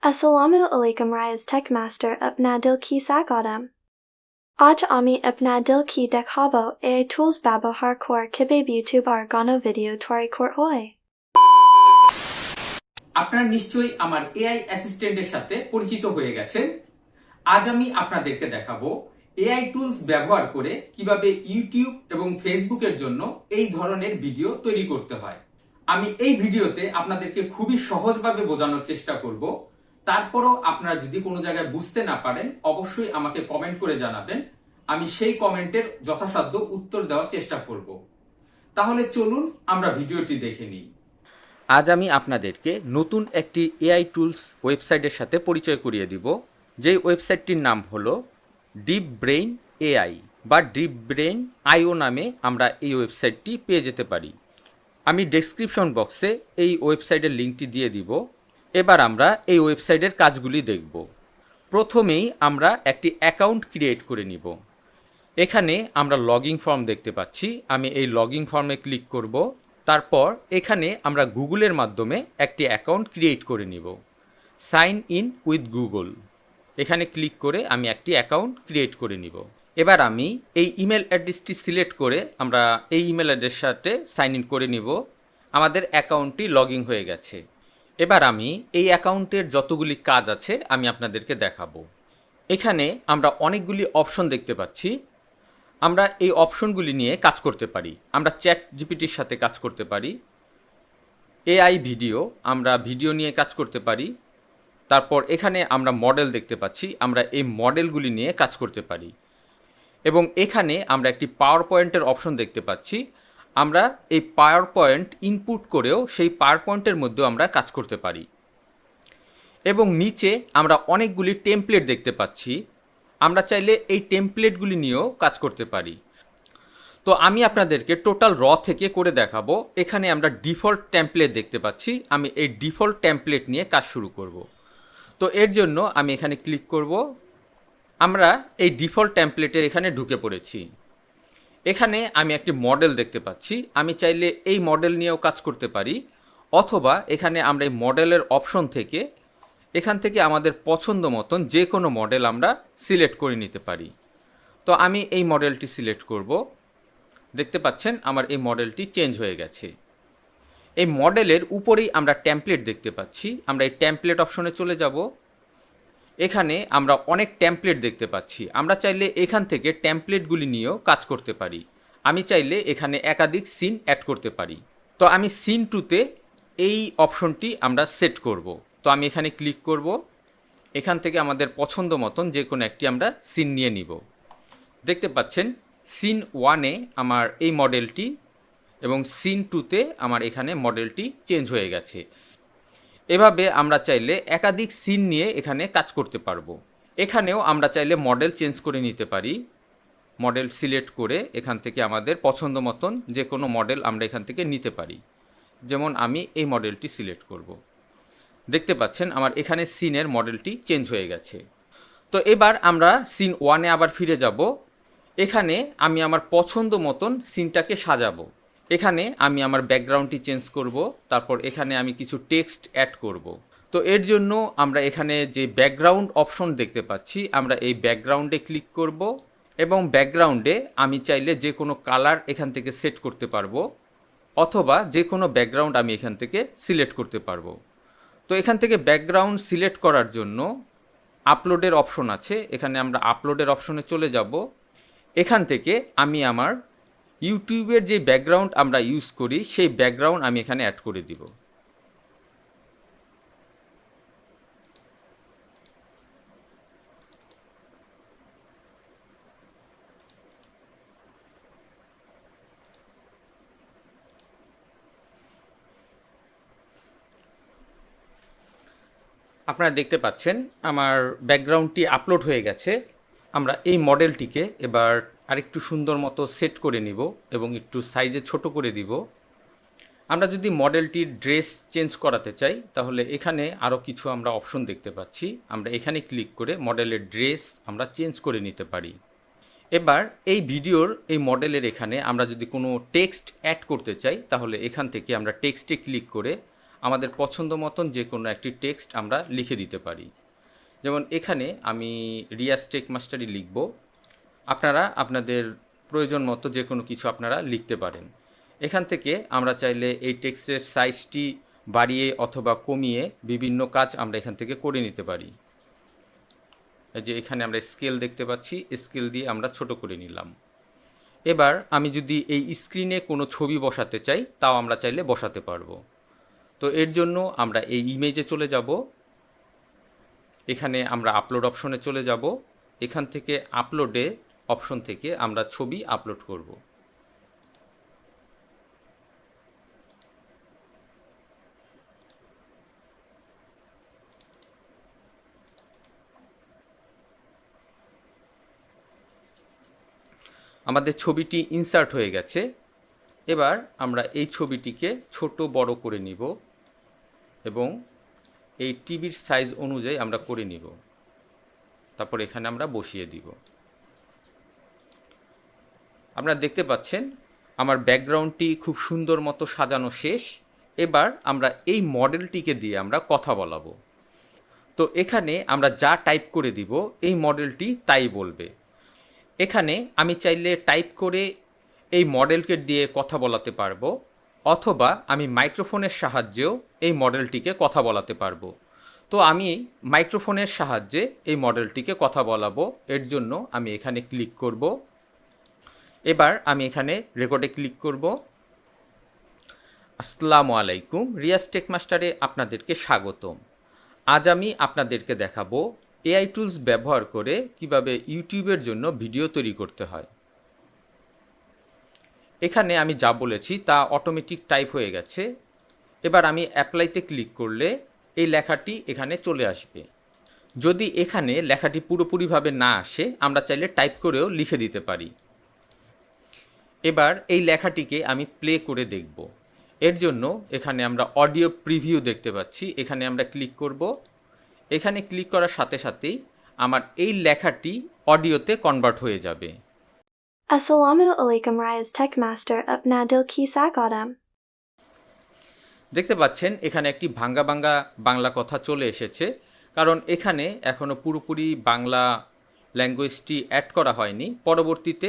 Assalamu alaikum Riaz Techmaster আপনাদের কি স্বাগতম আজ আমি আপনাদের কি দেখাবো AI tools ব্যবহার করে কিভাবে ইউটিউব আর গান ভিডিও তৈরি করতে হয়। আপনারা নিশ্চয়ই আমার এআই অ্যাসিস্ট্যান্টের সাথে পরিচিত হয়ে গেছেন। আজ আমি আপনাদেরকে দেখাবো এআই টুলস ব্যবহার করে কিভাবে ইউটিউব এবং ফেসবুকের জন্য এই ধরনের ভিডিও তৈরি করতে হয়। আমি এই ভিডিওতে আপনাদেরকে খুবই সহজভাবে বোঝানোর চেষ্টা করব। তারপরও আপনারা যদি কোনো জায়গায় বুঝতে না পারেন অবশ্যই আমাকে কমেন্ট করে জানাবেন, আমি সেই কমেন্টের যথাসাধ্য উত্তর দেওয়ার চেষ্টা করব। তাহলে চলুন আমরা ভিডিওটি দেখে নিই। আজ আমি আপনাদেরকে নতুন একটি এআই টুলস ওয়েবসাইটের সাথে পরিচয় করিয়ে দিব, যেই ওয়েবসাইটটির নাম হলো ডিপ ব্রেইন এআই বা ডিপ ব্রেইন আইও নামে আমরা এই ওয়েবসাইটটি পেয়ে যেতে পারি। আমি ডেসক্রিপশন বক্সে এই ওয়েবসাইটের লিঙ্কটি দিয়ে দিব। এবার আমরা এই ওয়েবসাইটের কাজগুলি দেখব। প্রথমেই আমরা একটি অ্যাকাউন্ট ক্রিয়েট করে নিব। এখানে আমরা লগইন ফর্ম দেখতে পাচ্ছি, আমি এই লগইন ফর্মে ক্লিক করব। তারপর এখানে আমরা গুগলের মাধ্যমে একটি অ্যাকাউন্ট ক্রিয়েট করে নিব। সাইন ইন উইথ গুগল এখানে ক্লিক করে আমি একটি অ্যাকাউন্ট ক্রিয়েট করে নিব। এবার আমি এই ইমেল অ্যাড্রেসটি সিলেক্ট করে আমরা এই ইমেল অ্যাড্রেসের সাথে সাইন ইন করে নিব। আমাদের অ্যাকাউন্টটি লগইন হয়ে গেছে। এবার আমি এই অ্যাকাউন্টের যতগুলি কাজ আছে আমি আপনাদেরকে দেখাবো। এখানে আমরা অনেকগুলি অপশন দেখতে পাচ্ছি। আমরা এই অপশনগুলি নিয়ে কাজ করতে পারি। আমরা চ্যাট জিপিটির সাথে কাজ করতে পারি। এআই ভিডিও, আমরা ভিডিও নিয়ে কাজ করতে পারি। তারপর এখানে আমরা মডেল দেখতে পাচ্ছি, আমরা এই মডেলগুলি নিয়ে কাজ করতে পারি। এবং এখানে আমরা একটি পাওয়ার পয়েন্টের অপশন দেখতে পাচ্ছি, আমরা এই পাওয়ার পয়েন্ট ইনপুট করেও সেই পাওয়ার পয়েন্টের মধ্যেও আমরা কাজ করতে পারি। এবং নিচে আমরা অনেকগুলি টেমপ্লেট দেখতে পাচ্ছি, আমরা চাইলে এই টেমপ্লেটগুলি নিয়েও কাজ করতে পারি। তো আমি আপনাদেরকে টোটাল থেকে করে দেখাবো। এখানে আমরা ডিফল্ট টেমপ্লেট দেখতে পাচ্ছি, আমি এই ডিফল্ট টেমপ্লেট নিয়ে কাজ শুরু করব। তো এর জন্য আমি এখানে ক্লিক করব। আমরা এই ডিফল্ট টেমপ্লেটের এখানে ঢুকে পড়েছি। এখানে আমি একটি মডেল দেখতে পাচ্ছি, আমি চাইলে এই মডেল নিয়েও কাজ করতে পারি, অথবা এখানে আমরা এই মডেলের অপশন থেকে এখান থেকে আমাদের পছন্দ মতন যে কোনো মডেল আমরা সিলেক্ট করে নিতে পারি। তো আমি এই মডেলটি সিলেক্ট করব। দেখতে পাচ্ছেন আমার এই মডেলটি চেঞ্জ হয়ে গেছে। এই মডেলের উপরেই আমরা টেমপ্লেট দেখতে পাচ্ছি, আমরা এই টেমপ্লেট অপশনে চলে যাব। এখানে আমরা অনেক টেমপ্লেট দেখতে পাচ্ছি, আমরা চাইলে এখান থেকে টেমপ্লেটগুলি নিয়েও কাজ করতে পারি। আমি চাইলে এখানে একাধিক সিন অ্যাড করতে পারি। তো আমি সিন 2তে এই অপশনটি আমরা সেট করব। তো আমি এখানে ক্লিক করব। এখান থেকে আমাদের পছন্দ মতন যে কোনো একটি আমরা সিন নিয়ে নিব। দেখতে পাচ্ছেন সিন 1-এ আমার এই মডেলটি এবং সিন 2তে আমার এখানে মডেলটি চেঞ্জ হয়ে গেছে। এভাবে আমরা চাইলে একাধিক সিন নিয়ে এখানে কাজ করতে পারবো। এখানেও আমরা চাইলে মডেল চেঞ্জ করে নিতে পারি। মডেল সিলেক্ট করে এখান থেকে আমাদের পছন্দ মতন যে কোনো মডেল আমরা এখান থেকে নিতে পারি। যেমন আমি এই মডেলটি সিলেক্ট করব। দেখতে পাচ্ছেন আমার এখানে সিনের মডেলটি চেঞ্জ হয়ে গেছে। তো এবার আমরা সিন 1-এ আবার ফিরে যাব। এখানে আমি আমার পছন্দ মতন সিনটাকে সাজাবো। এখানে আমি আমার ব্যাকগ্রাউন্ডটি চেঞ্জ করব, তারপর এখানে আমি কিছু টেক্সট অ্যাড করব। তো এর জন্য আমরা এখানে যে ব্যাকগ্রাউন্ড অপশন দেখতে পাচ্ছি, আমরা এই ব্যাকগ্রাউন্ডে ক্লিক করব এবং ব্যাকগ্রাউন্ডে আমি চাইলে যে কোনো কালার এখান থেকে সেট করতে পারবো, অথবা যে কোনো ব্যাকগ্রাউন্ড আমি এখান থেকে সিলেক্ট করতে পারবো। তো এখান থেকে ব্যাকগ্রাউন্ড সিলেক্ট করার জন্য আপলোডের অপশন আছে, এখানে আমরা আপলোডের অপশনে চলে যাব। এখান থেকে আমি আমার ইউটিউবের যে ব্যাকগ্রাউন্ড আমরা ইউজ করি সেই ব্যাকগ্রাউন্ড আমি এখানে অ্যাড করে দিব। আপনারা দেখতে পাচ্ছেন আমার ব্যাকগ্রাউন্ডটি আপলোড হয়ে গেছে। আমরা এই মডেলটিকে এবার আরেকটু সুন্দর মতো সেট করে নিব এবং একটু সাইজে ছোট করে দিব। আমরা যদি মডেলটির ড্রেস চেঞ্জ করাতে চাই তাহলে এখানে আরও কিছু আমরা অপশন দেখতে পাচ্ছি, আমরা এখানে ক্লিক করে মডেলের ড্রেস আমরা চেঞ্জ করে নিতে পারি। এবার এই ভিডিওর এই মডেলের এখানে আমরা যদি কোনো টেক্সট অ্যাড করতে চাই তাহলে এখান থেকে আমরা টেক্সটে ক্লিক করে আমাদের পছন্দ মতন যে কোনো একটি টেক্সট আমরা লিখে দিতে পারি। যেমন এখানে আমি রিয়াজ টেক মাস্টারই লিখব, আপনারা আপনাদের প্রয়োজন মতো যে কোনো কিছু আপনারা লিখতে পারেন। এখান থেকে আমরা চাইলে এই টেক্সটের সাইজটি বাড়িয়ে অথবা কমিয়ে বিভিন্ন কাজ আমরা এখান থেকে করে নিতে পারি। এই যে এখানে আমরা স্কেল দেখতে পাচ্ছি, স্কেল দিয়ে আমরা ছোট করে নিলাম। এবার আমি যদি এই স্ক্রিনে কোনো ছবি বসাতে চাই, তাও আমরা চাইলে বসাতে পারবো। তো এর জন্য আমরা এই ইমেজে চলে যাব, এখানে আমরা আপলোড অপশনে চলে যাব, এখান থেকে আপলোডে অপশন থেকে আমরা ছবি আপলোড করব। আমাদের ছবিটি ইনসার্ট হয়ে গেছে। এবার আমরা এই ছবিটিকে ছোট বড় করে নিব এবং এই টিভির সাইজ অনুযায়ী আমরা করে নিব। তারপর এখানে আমরা বসিয়ে দিব। আপনারা দেখতে পাচ্ছেন আমার ব্যাকগ্রাউন্ডটি খুব সুন্দর মতো সাজানো শেষ। এবার আমরা এই মডেলটিকে দিয়ে আমরা কথা বলাবো। তো এখানে আমরা যা টাইপ করে দিব এই মডেলটি তাই বলবে। এখানে আমি চাইলে টাইপ করে এই মডেলকে দিয়ে কথা বলাতে পারবো, অথবা আমি মাইক্রোফোনের সাহায্যেও এই মডেলটিকে কথা বলাতে পারবো। তো আমি মাইক্রোফোনের সাহায্যে এই মডেলটিকে কথা বলাবো। এর জন্য আমি এখানে ক্লিক করব। এবার আমি এখানে রেকর্ডে ক্লিক করব। আসসালামু আলাইকুম, রিয়াজ টেক মাস্টারে আপনাদেরকে স্বাগতম। আজ আমি আপনাদেরকে দেখাবো এআই টুলস ব্যবহার করে কিভাবে ইউটিউবের জন্য ভিডিও তৈরি করতে হয়। এখানে আমি যা বলেছি তা অটোমেটিক টাইপ হয়ে গেছে। এবার আমি অ্যাপ্লাইতে ক্লিক করলে এই লেখাটি এখানে চলে আসবে। যদি এখানে লেখাটি পুরোপুরিভাবে না আসে, আমরা চাইলে টাইপ করেও লিখে দিতে পারি। এবার এই লেখাটিকে আমি প্লে করে দেখব। এর জন্য এখানে আমরা অডিও প্রিভিউ দেখতে পাচ্ছি, এখানে আমরা ক্লিক করব। এখানে ক্লিক করার সাথে সাথেই আমার এই লেখাটি অডিওতে কনভার্ট হয়ে যাবে। Assalamu alaikum Riaz Tech Master apna dil ki sagadam. দেখতে পাচ্ছেন এখানে একটি ভাঙ্গা ভাঙ্গা বাংলা কথা চলে এসেছে, কারণ এখানে এখনও পুরোপুরি বাংলা ল্যাঙ্গুয়েজটি অ্যাড করা হয়নি। পরবর্তীতে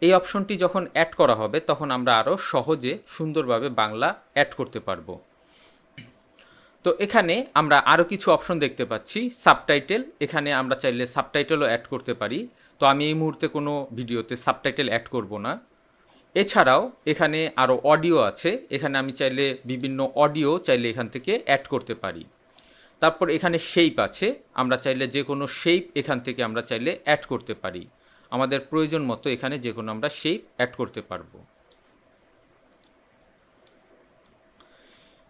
এই অপশনটি যখন অ্যাড করা হবে তখন আমরা আরও সহজে সুন্দরভাবে বাংলা অ্যাড করতে পারবো। তো এখানে আমরা আরও কিছু অপশন দেখতে পাচ্ছি। সাবটাইটেল, এখানে আমরা চাইলে সাবটাইটেলও অ্যাড করতে পারি। তো আমি এই মুহূর্তে কোনো ভিডিওতে সাবটাইটেল অ্যাড করব না। এছাড়াও এখানে আরও অডিও আছে, এখানে আমি চাইলে বিভিন্ন অডিও চাইলে এখান থেকে অ্যাড করতে পারি। তারপর এখানে শেপ আছে, আমরা চাইলে যে কোনো শেপ এখান থেকে আমরা চাইলে অ্যাড করতে পারি। আমাদের প্রয়োজন মতো এখানে যে কোনো আমরা শেপ অ্যাড করতে পারবো।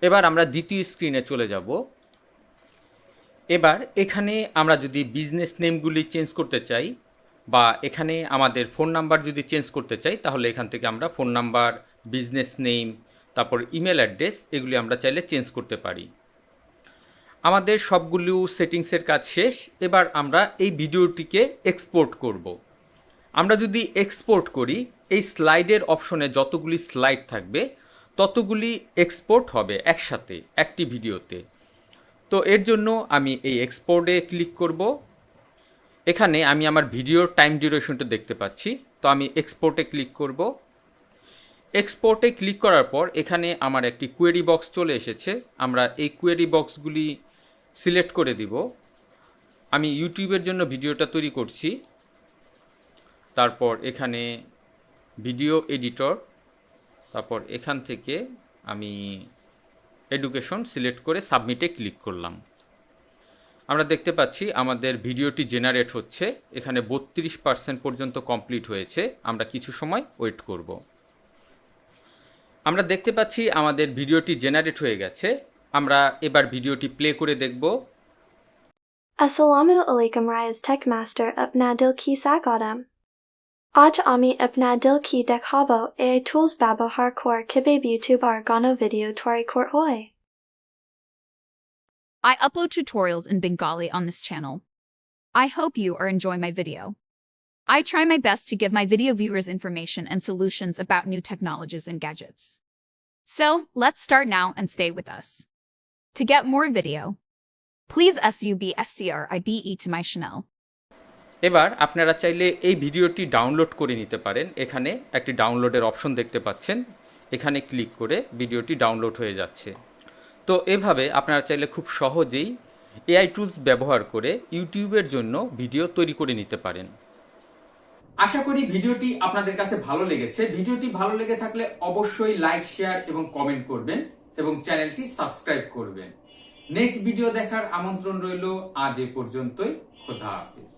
এবার আমরা দ্বিতীয় স্ক্রিনে চলে যাব। এবার এখানে আমরা যদি বিজনেস নেমগুলি চেঞ্জ করতে চাই, বা এখানে আমাদের ফোন নাম্বার যদি চেঞ্জ করতে চাই, তাহলে এখান থেকে আমরা ফোন নাম্বার, বিজনেস নেম, তারপর ইমেল অ্যাড্রেস এগুলি আমরা চাইলে চেঞ্জ করতে পারি। আমাদের সবগুলো সেটিংসের কাজ শেষ। এবার আমরা এই ভিডিওটিকে এক্সপোর্ট করব। আমরা যদি এক্সপোর্ট করি, এই স্লাইডের অপশনে যতগুলি স্লাইড থাকবে ততগুলি এক্সপোর্ট হবে একসাথে একটি ভিডিওতে। তো এর জন্য আমি এই এক্সপোর্টে ক্লিক করব। এখানে আমি আমার ভিডিওর টাইম ডিউরেশনটা দেখতে পাচ্ছি, তো আমি এক্সপোর্টে ক্লিক করব। এক্সপোর্টে ক্লিক করার পর এখানে আমার একটি কোয়েরি বক্স চলে এসেছে। আমরা এই কোয়েরি বক্সগুলি সিলেক্ট করে দিব। আমি ইউটিউবের জন্য ভিডিওটা তৈরি করছি। তারপর এখানে ভিডিও এডিটর, তারপর এখান থেকে আমি এডুকেশন সিলেক্ট করে সাবমিটে ক্লিক করলাম। আমরা দেখতে পাচ্ছি আমাদের ভিডিওটি জেনারেট হচ্ছে। এখানে 32% পর্যন্ত কমপ্লিট হয়েছে। আমরা কিছু সময় ওয়েট করব। আমরা দেখতে পাচ্ছি আমাদের ভিডিওটি জেনারেট হয়ে গেছে। আমরা এবার ভিডিওটি প্লে করে দেখব। Assalamu alaikum Riaz Tech Master apna dil ki sagadam. Aaj ami apna dil ki dekhabo AI tools babohar kor kibab YouTube ar gano video tori kort hoy. I upload tutorials in Bengali on this channel. I hope you are enjoying my video. I try my best to give my video viewers information and solutions about new technologies and gadgets. So, let's start now and stay with us. To get more video, please subscribe to my channel. এবার আপনারা চাইলে এই ভিডিওটি download করে নিতে পারেন। এখানে একটি ডাউনলোডের অপশন দেখতে পাচ্ছেন, এখানে ক্লিক করে ভিডিওটি ডাউনলোড হয়ে যাচ্ছে। তো এভাবে আপনারা চাইলে খুব সহজেই এআই টুলস ব্যবহার করে ইউটিউবের জন্য ভিডিও তৈরি করে নিতে পারেন। আশা করি ভিডিওটি আপনাদের কাছে ভালো লেগেছে। ভিডিওটি ভালো লেগে থাকলে অবশ্যই লাইক, শেয়ার এবং কমেন্ট করবেন এবং চ্যানেলটি সাবস্ক্রাইব করবেন। নেক্সট ভিডিও দেখার আমন্ত্রণ রইল। আজ এ পর্যন্তই। খোদা হাফেজ।